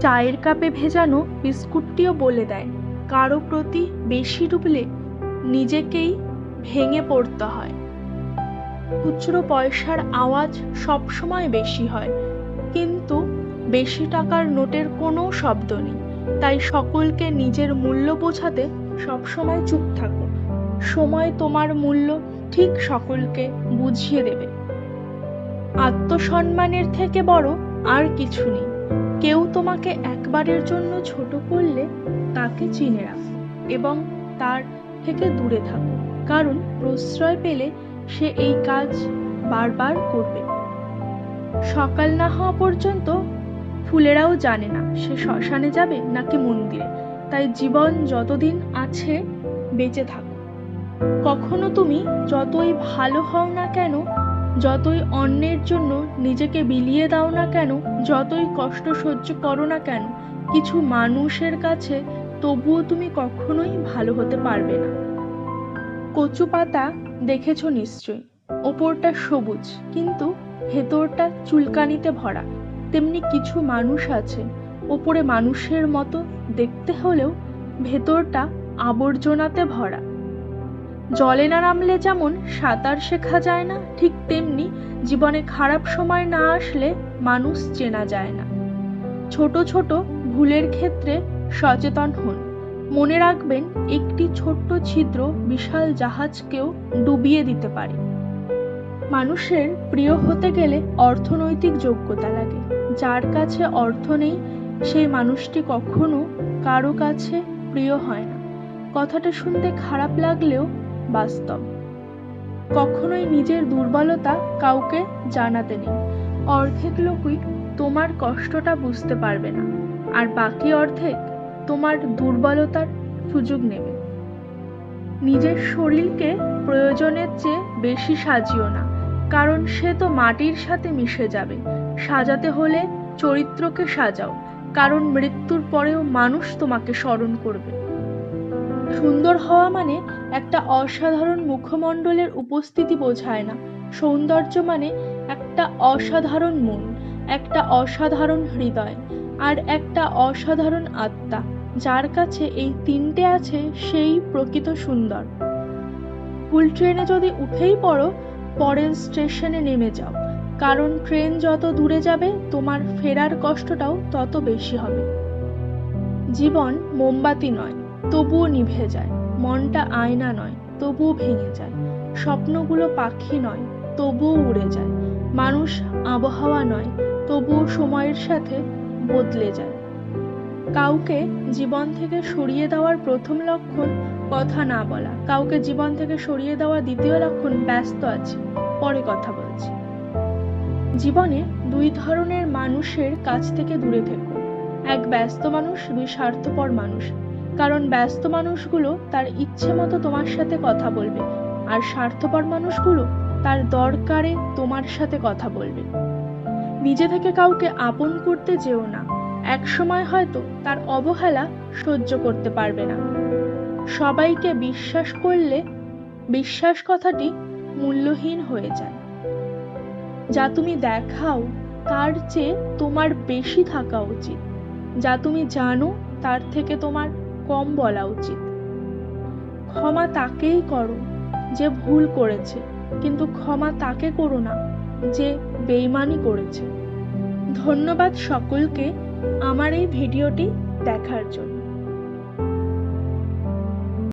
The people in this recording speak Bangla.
চায়ের কাপে ভেজানো বিস্কুটটিও বলে দেয়, কারো প্রতি বেশি ডুবলে নিজেকেই ভেঙে পড়তে হয়। খুচরো পয়সার আওয়াজ সবসময় বেশি হয়, কিন্তু বেশি টাকার নোটের কোনো শব্দ নেই। তাই সকলকে নিজের মূল্য বোঝাতে সবসময় চুপ থাকো। সময় তোমার মূল্য ঠিক সকলকে বুঝিয়ে দেবে। আত্মসম্মানের থেকে বড় আর কিছু নেই। কেউ তোমাকে একবারের জন্য ছোট করলে তাকে চিনে রাখো এবং তার থেকে দূরে থাকো, কারণ প্রশ্রয় পেলে সে এই কাজ বারবার করবে। সকাল না হওয়া পর্যন্ত ফুলেরাও জানে না সে শ্মশানে যাবে নাকি মন্দিরে। তাই জীবন যতদিন আছে বেঁচে থাকো। কখনো তুমি যতই ভালো হও না কেন, যতই অন্যের জন্য নিজেকে বিলিয়ে দাও না কেন, যতই কষ্ট সহ্য করো না কেন, কিছু মানুষের কাছে তবুও তুমি কখনোই ভালো হতে পারবে না। কচু পাতা দেখেছো নিশ্চয়ই, ওপরটা সবুজ কিন্তু ভেতরটা চুলকানিতে ভরা। তেমনি কিছু মানুষ আছে, ওপরে মানুষের মতো দেখতে হলেও ভেতরটা আবর্জনাতে ভরা। জলে না নামলে যেমন সাঁতার শেখা যায় না, ঠিক তেমনি জীবনে খারাপ সময় না আসলে মানুষ চেনা যায় না। ছোট ছোট ভুলের ক্ষেত্রে সচেতন হন। মনে রাখবেন, একটি ছোট্ট ছিদ্র বিশাল জাহাজকেও ডুবিয়ে দিতে পারে। মানুষের প্রিয় হতে গেলে অর্থনৈতিক যোগ্যতা লাগে। যার কাছে অর্থ নেই সেই মানুষটি কখনো কারো কাছে প্রিয় হয় না। কথাটা শুনতে খারাপ লাগলেও বাস্তব। কখনোই নিজের দুর্বলতা কাউকে জানাতে নেই। অর্ধেক লোকই তোমার কষ্টটা বুঝতে পারবে না, আর বাকি অর্ধেক তোমার দুর্বলতার সুযোগ নেবে। নিজের শরীরকে প্রয়োজনের চেয়ে বেশি সাজিও না, কারণ সে তো মাটির সাথে মিশে যাবে। সাজাতে হলে চরিত্রকে সাজাও, কারণ মৃত্যুর পরেও মানুষ তোমাকে স্মরণ করবে। সুন্দর হওয়া মানে একটা অসাধারণ মুখমণ্ডলের উপস্থিতি বোঝায় না। সৌন্দর্য মানে একটা অসাধারণ মন, একটা অসাধারণ হৃদয়, আর একটা অসাধারণ আত্মা। যার কাছে এই তিনটে আছে সেই প্রকৃত সুন্দর। ভুল ট্রেনে যদি উঠেই পড়ো, পরের স্টেশনে নেমে যাও, কারণ ট্রেন যত দূরে যাবে তোমার ফেরার কষ্টটাও তত বেশি হবে। জীবন মোমবাতি নয়, তবুও নিভে যায়। মনটা আয়না নয়, তবুও ভেঙে যায়। স্বপ্নগুলো পাখি নয়, তবুও উড়ে যায়। মানুষ আবহাওয়া নয়, তবুও সময়ের সাথে বদলে যায়। কাউকে জীবন থেকে সরিয়ে দেওয়ার প্রথম লক্ষণ কথা না বলা। কাউকে জীবন থেকে সরিয়ে দেওয়ার দ্বিতীয় লক্ষণ ব্যস্ত আছি, পরে কথা বলছি। জীবনে দুই ধরনের মানুষের কাছ থেকে দূরে থেকো। এক ব্যস্ত মানুষ, দুই স্বার্থপর মানুষ। কারণ ব্যস্ত মানুষগুলো তার ইচ্ছে মতো তোমার সাথে কথা বলবে, আর স্বার্থপর মানুষগুলো তার দরকারে তোমার সাথে কথা বলবে। নিজে থেকে কাউকে আপন করতে যেও না। এক সময় হয়তো তার অবহেলা সহ্য করতে পারবে না। সবাইকে বিশ্বাস করলে বিশ্বাস কথাটি মূল্যহীন হয়ে যায়। যা তুমি দেখাও তার চেয়ে তোমার বেশি থাকা উচিত। যা তুমি জানো তার থেকে তোমার কম বলা উচিত। ক্ষমা তাকেই করো যে ভুল করেছে, কিন্তু ক্ষমা তাকে করো না যে বেইমানি করেছে। ধন্যবাদ সকলকে আমার এই ভিডিওটি দেখার জন্য।